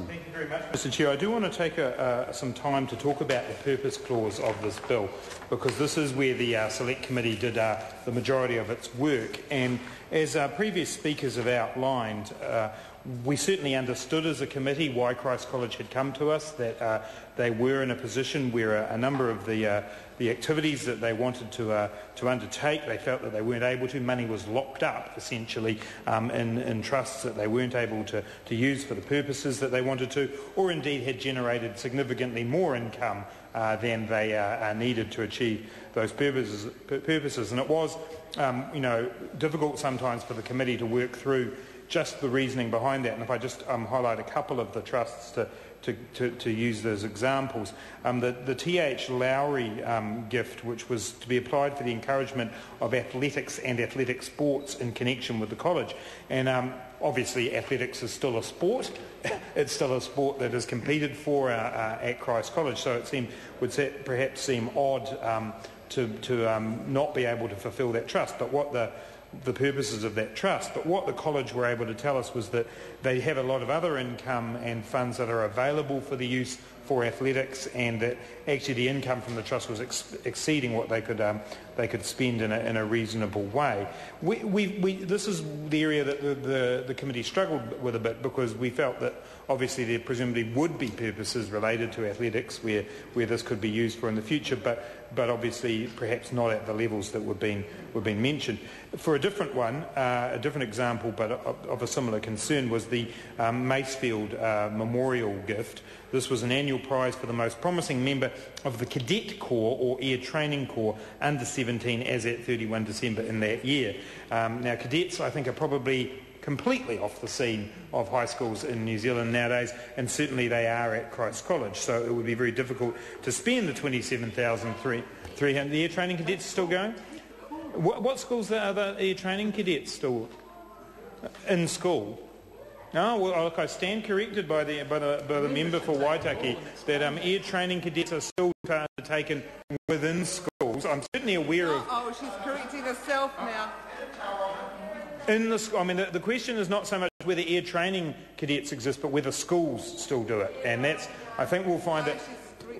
Thank you very much, Mr Chair. I do want to take some time to talk about the purpose clause of this bill, because this is where the Select Committee did the majority of its work. And as previous speakers have outlined, we certainly understood as a committee why Christ College had come to us, that they were in a position where a number of the activities that they wanted to undertake, they felt that they weren't able to. Money was locked up, essentially, in trusts that they weren't able to use for the purposes that they wanted to, or indeed had generated significantly more income than they needed to achieve those purposes. And it was, difficult sometimes for the committee to work through just the reasoning behind that. And if I just highlight a couple of the trusts to use those examples. The T.H. Lowry gift, which was to be applied for the encouragement of athletics and athletic sports in connection with the college. And obviously athletics is still a sport. It's still a sport that is competed for at Christ College, so it would perhaps seem odd to not be able to fulfil that trust. But what the purposes of that trust, but what the college were able to tell us was that they have a lot of other income and funds that are available for the use for athletics, and that actually the income from the trust was exceeding what they could spend in a reasonable way. This is the area that the committee struggled with a bit, because we felt that obviously there presumably would be purposes related to athletics where this could be used for in the future, but obviously perhaps not at the levels that were being mentioned. For a different one, a different example, but of a similar concern, was the Macefield Memorial gift. This was an annual prize for the most promising member of the Cadet Corps or Air Training Corps under 17 as at 31 December in that year. Now, cadets, I think, are probably completely off the scene of high schools in New Zealand nowadays, and certainly they are at Christ College, so it would be very difficult to spend the $27,300. The air training cadets are still going? What schools are the air training cadets still in school? No, well, look, I stand corrected by the member for Waitaki that air training cadets are still undertaken within schools. I'm certainly aware of... Oh, she's correcting herself now. In the school, I mean, the question is not so much whether air training cadets exist, but whether schools still do it. And that's, I think we'll find that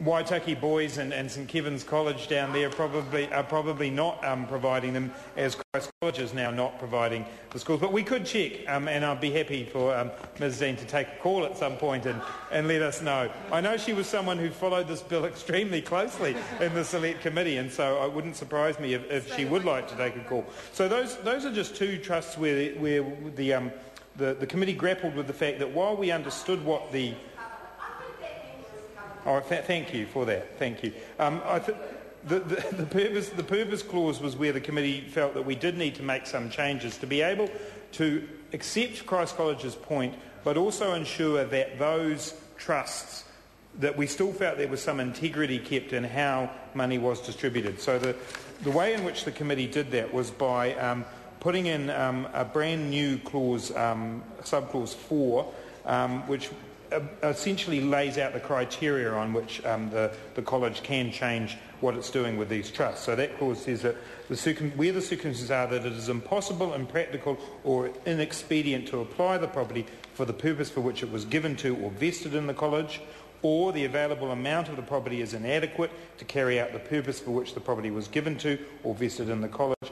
Waitaki Boys and St Kevin's College down there are probably not providing them, as Christ College is now not providing the schools. But we could check, and I'd be happy for Ms Dean to take a call at some point and let us know. I know she was someone who followed this bill extremely closely in the Select Committee, and so it wouldn't surprise me if she would like to take a call. So those are just two trusts where the committee grappled with the fact that while we understood what the... Oh, thank you for that. Thank you. The purpose clause was where the committee felt that we did need to make some changes to be able to accept Christ College's point, but also ensure that those trusts, that we still felt there was some integrity kept in how money was distributed. So the way in which the committee did that was by putting in a brand new clause, subclause 4, which essentially lays out the criteria on which the college can change what it's doing with these trusts. So that clause says that where the circumstances are that it is impossible, impractical or inexpedient to apply the property for the purpose for which it was given to or vested in the college, or the available amount of the property is inadequate to carry out the purpose for which the property was given to or vested in the college,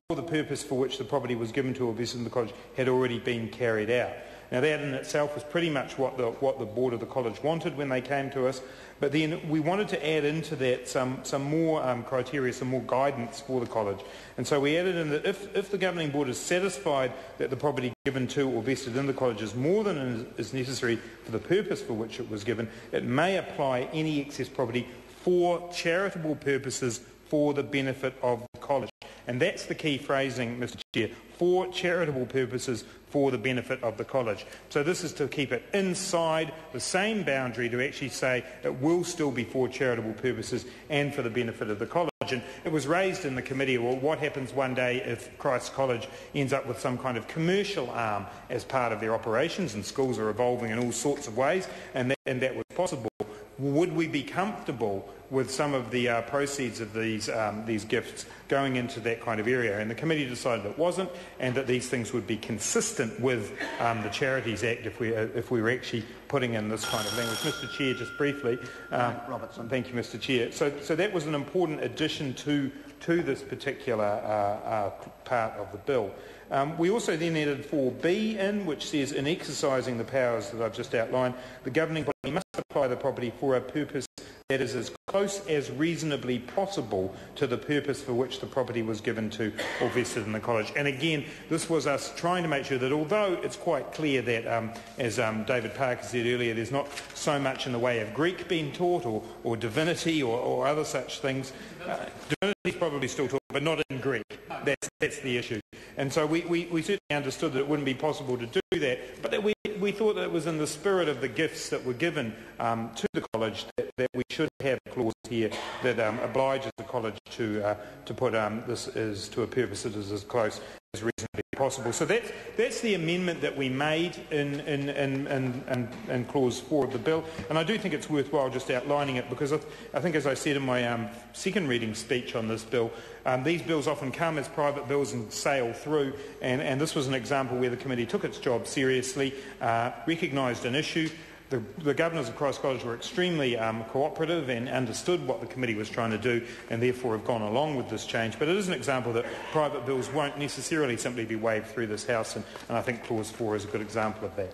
or the purpose for which the property was given to or vested in the college had already been carried out. Now that in itself was pretty much what the board of the college wanted when they came to us, but then we wanted to add into that some more criteria, some more guidance for the college. And so we added in that if the governing board is satisfied that the property given to or vested in the college is more than is necessary for the purpose for which it was given, it may apply any excess property for charitable purposes for the benefit of the college. And that's the key phrasing, Mr Chair, for charitable purposes for the benefit of the college. So this is to keep it inside the same boundary to actually say it will still be for charitable purposes and for the benefit of the college. And it was raised in the committee, well, what happens one day if Christ College ends up with some kind of commercial arm as part of their operations, and schools are evolving in all sorts of ways, and that was possible. would we be comfortable with some of the proceeds of these gifts going into that kind of area? And the committee decided it wasn't, and that these things would be consistent with the Charities Act if we were actually putting in this kind of language. Mr. Chair, just briefly. Robertson. Thank you, Mr. Chair. So that was an important addition to this particular part of the bill. We also then added 4B in, which says, in exercising the powers that I've just outlined, the governing body must apply the property for a purpose that is as close as reasonably possible to the purpose for which the property was given to or vested in the college. And again, this was us trying to make sure that although it's quite clear that, as David Parker said earlier, there's not so much in the way of Greek being taught or divinity or other such things. Divinity is probably still taught, but not in Greek. That's the issue. And so we certainly understood that it wouldn't be possible to do that, but that we thought that it was in the spirit of the gifts that were given to the college that we should have a clause here that obliges the college to put this as to a purpose that is as close as reasonably possible. So that's the amendment that we made in clause 4 of the bill, and I do think it's worthwhile just outlining it, because I think, as I said in my second reading speech on this bill, these bills often come as private bills and sail through, and this was an example where the committee took its job seriously, recognised an issue. The governors of Christ College were extremely cooperative and understood what the committee was trying to do, and therefore have gone along with this change. But it is an example that private bills won't necessarily simply be waved through this House, and I think clause 4 is a good example of that.